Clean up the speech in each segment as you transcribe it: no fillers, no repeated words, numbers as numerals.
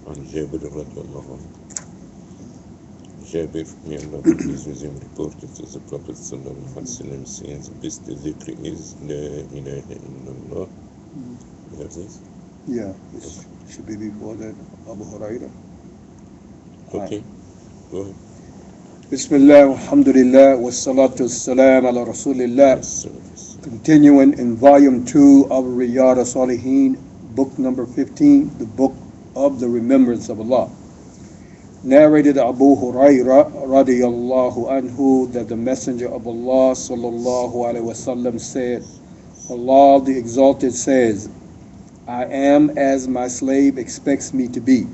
عن جابر رضي الله عنه. Jabir, may Allah be pleased with him, reported that the Prophet sallallahu alaihi wasallam says, best dhikr is La ilaha illallah. You have this? Yeah, it should be before that, Abu Hurairah. Okay, go ahead. Bismillah, alhamdulillah, wassalatu wassalam ala rasulillah. Continuing in volume 2 of Riyad as-Saliheen, book number 15, the book of the Remembrance of Allah. Narrated Abu Hurairah radiyallahu anhu that the Messenger of Allah sallallahu alaihi wasallam said, Allah the Exalted says, I am as my slave expects me to be,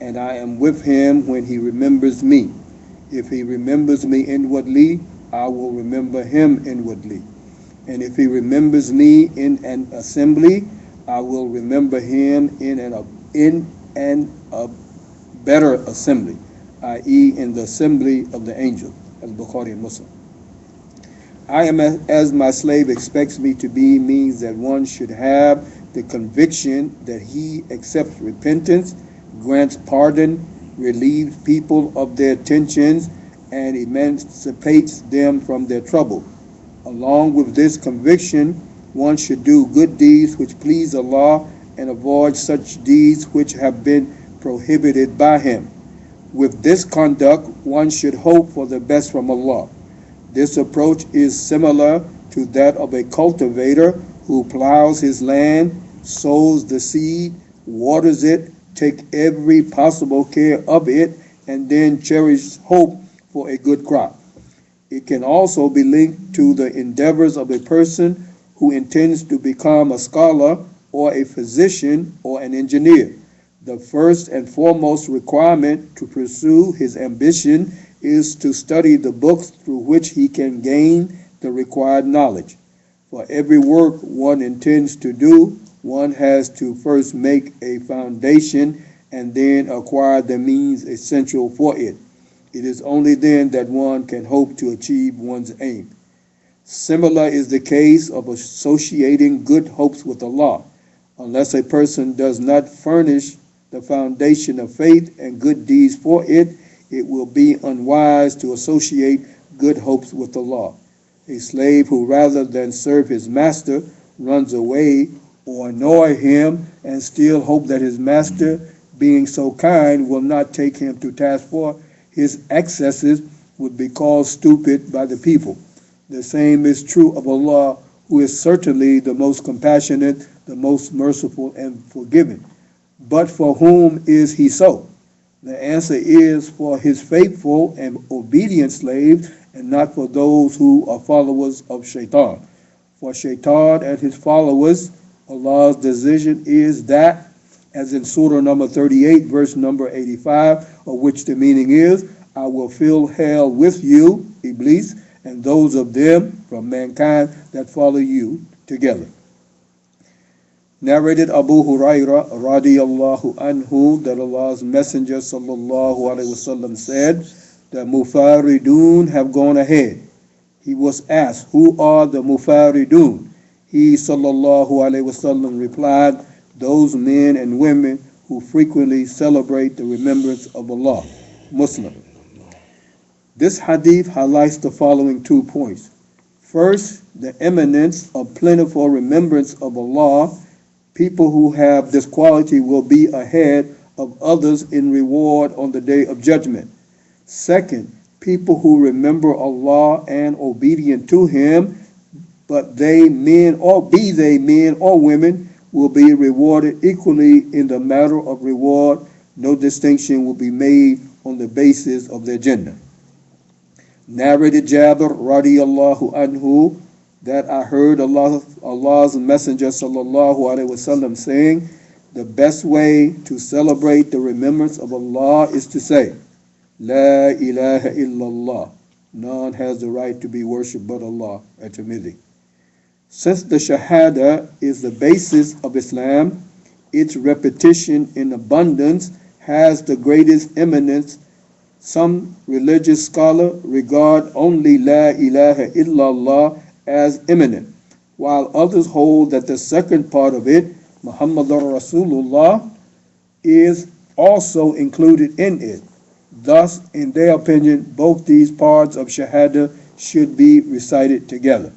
and I am with him when he remembers me. If he remembers me inwardly, I will remember him inwardly. And if he remembers me in an assembly, I will remember him in a better assembly, i.e. in the assembly of the angels, as Bukhari and Muslim. I am as my slave expects me to be means that one should have the conviction that he accepts repentance, grants pardon, relieves people of their tensions, and emancipates them from their trouble. Along with this conviction, one should do good deeds which please Allah and avoid such deeds which have been prohibited by him. With this conduct, one should hope for the best from Allah. This approach is similar to that of a cultivator who plows his land, sows the seed, waters it, takes every possible care of it, and then cherishes hope for a good crop. It can also be linked to the endeavors of a person who intends to become a scholar or a physician or an engineer. The first and foremost requirement to pursue his ambition is to study the books through which he can gain the required knowledge. For every work one intends to do, one has to first make a foundation and then acquire the means essential for it. It is only then that one can hope to achieve one's aim. Similar is the case of associating good hopes with Allah. Unless a person does not furnish the foundation of faith and good deeds for it, it will be unwise to associate good hopes with Allah. A slave who rather than serve his master runs away or annoy him and still hope that his master, being so kind, will not take him to task for his excesses would be called stupid by the people. The same is true of Allah, who is certainly the most compassionate, the most merciful and forgiving. But for whom is he so? The answer is for his faithful and obedient slaves, and not for those who are followers of Shaitan. For Shaitan and his followers, Allah's decision is that, as in Surah number 38, verse number 85, of which the meaning is, I will fill hell with you, Iblis, and those of them from mankind that follow you together. Narrated Abu Hurairah radiyallahu anhu that Allah's Messenger sallallahu alaihi wasallam said, the Mufaridun have gone ahead. He was asked, who are the Mufaridun? He sallallahu alaihi wasallam replied, those men and women who frequently celebrate the remembrance of Allah. Muslim. This hadith highlights the following 2 points. First, the eminence of plentiful remembrance of Allah. People who have this quality will be ahead of others in reward on the day of judgment. Second, people who remember Allah and obedient to Him, but they men or be they men or women will be rewarded equally in the matter of reward. No distinction will be made on the basis of their gender. Narrated Jabir radiallahu anhu that I heard Allah's Messenger sallallahu alaihi wasallam saying, the best way to celebrate the remembrance of Allah is to say, La ilaha illallah. None has the right to be worshipped but Allah. At-Tirmidhi. Since the Shahada is the basis of Islam, its repetition in abundance has the greatest eminence. Some religious scholars regard only La ilaha illallah as eminent, while others hold that the second part of it, Muhammadur Rasulullah, is also included in it. Thus, in their opinion, both these parts of Shahada should be recited together.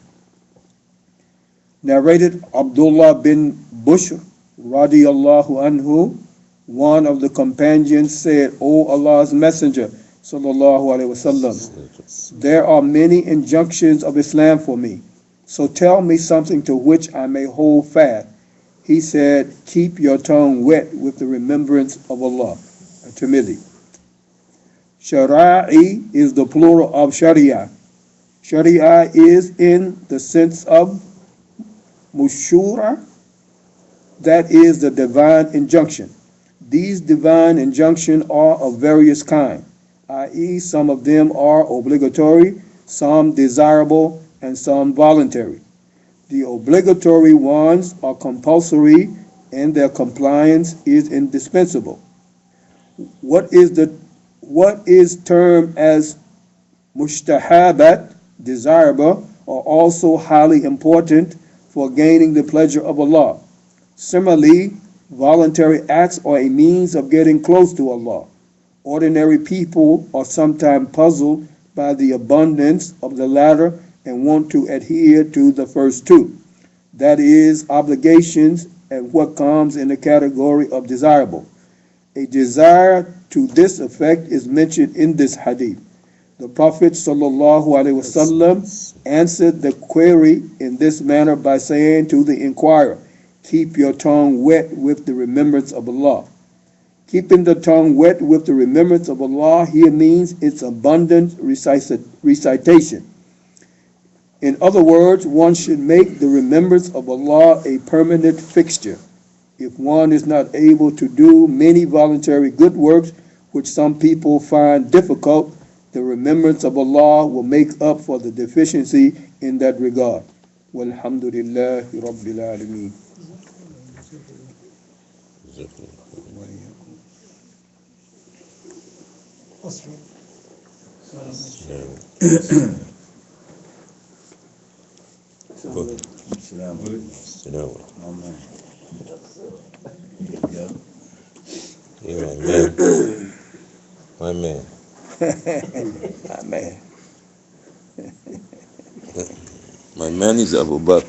Narrated Abdullah bin Bushr radiyallahu anhu, one of the companions said, O Allah's Messenger sallallahu alaihi wasallam, there are many injunctions of Islam for me, so tell me something to which I may hold fast. He said, keep your tongue wet with the remembrance of Allah. At-Tirmidhi. Shara'i is the plural of Sharia. Sharia is in the sense of Mushura, that is the divine injunction. These divine injunctions are of various kinds, i.e., some of them are obligatory, some desirable, and some voluntary. The obligatory ones are compulsory, and their compliance is indispensable. What is termed as mustahabat, desirable, are also highly important for gaining the pleasure of Allah. Similarly, voluntary acts are a means of getting close to Allah. Ordinary people are sometimes puzzled by the abundance of the latter and want to adhere to the first two, that is, obligations and what comes in the category of desirable. A desire to this effect is mentioned in this hadith. The Prophet ﷺ answered the query in this manner by saying to the inquirer, keep your tongue wet with the remembrance of Allah. Keeping the tongue wet with the remembrance of Allah here means its abundant recitation. In other words, one should make the remembrance of Allah a permanent fixture. If one is not able to do many voluntary good works, which some people find difficult, the remembrance of Allah will make up for the deficiency in that regard. Walhamdulillahi Rabbil Alameen. My man. My man. My man is Abu Bakr.